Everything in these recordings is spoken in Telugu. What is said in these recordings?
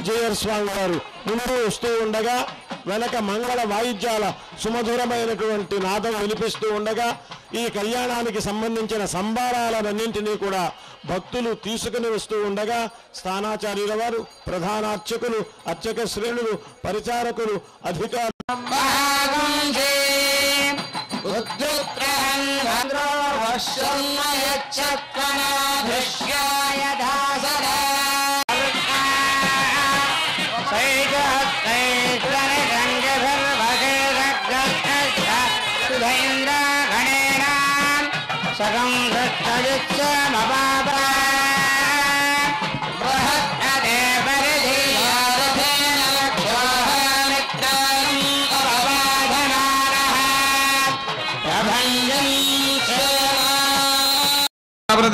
జయర్ స్వామి వారు ముందు వస్తూ ఉండగా వెనక మంగళ వాయిద్యాల సుమధురమైనటువంటి నాదం వినిపిస్తూ ఉండగా ఈ కళ్యాణానికి సంబంధించిన సంభారాలన్నింటినీ కూడా భక్తులు తీసుకుని వస్తూ ఉండగా స్థానాచార్యుల వారు ప్రధానార్చకులు అర్చక శ్రేణులు పరిచారకులు అధికారులు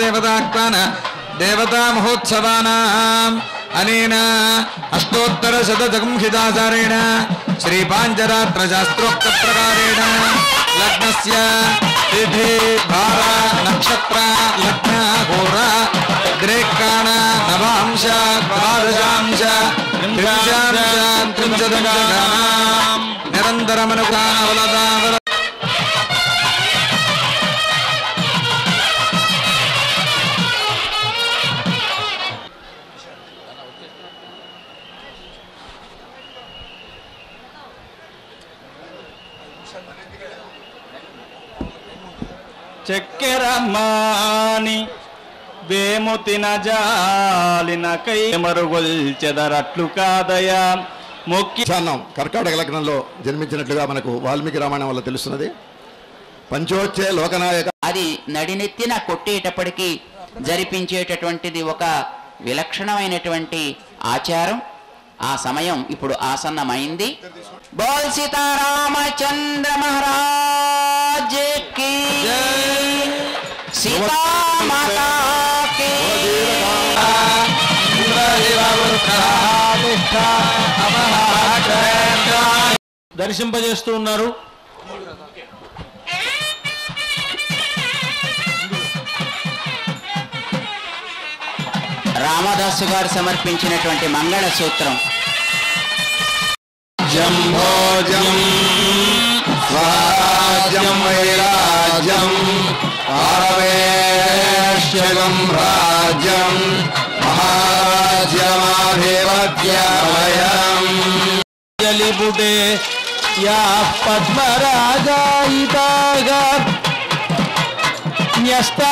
దేవతాత్మాన దేవతా మహోత్సవానాం అనేన అష్టోత్తర శతజగంహితాచారేణ శ్రీ పాంచరాత్ర శాస్త్రోక్త ప్రకారేణ లగ్నస్య తిథి భార నక్షత్ర లగ్న హోర ద్రేకాణ నవాంశ ద్వాదశాంశ త్రింశదంశ నిరంతరమనుకానవలదావల చక్కెర మాని వేముతిన జాలిన కై మరుగొల్చెదరట్లు కాదయా మొక్కి కర్కాటక లగ్నంలో జన్మించినట్లుగా మనకు వాల్మీకి రామాయణం వల్ల తెలుస్తున్నది. పంచోచ్చే లోకనాయక అది నడినెత్తిన కొట్టేటప్పటికీ జరిపించేటటువంటిది ఒక విలక్షణమైనటువంటి ఆచారం. ఆ సమయం ఇప్పుడు ఆసన్నమైంది. బోల్ సీతారామచంద్ర మహారాజ్ కి సీతామాతా కి దర్శింపజేస్తూ ఉన్నారు. రామదాసు గారు సమర్పించినటువంటి మంగళ సూత్రం. జంభోజం స్వరాజ్యం వైరాజ్యం పారవేశ్యగం రాజ్యం మహారాజ్యమాధిపత్యమయం జలిబుటే యా పద్మరాజాయితాగా న్యస్తారాయితాః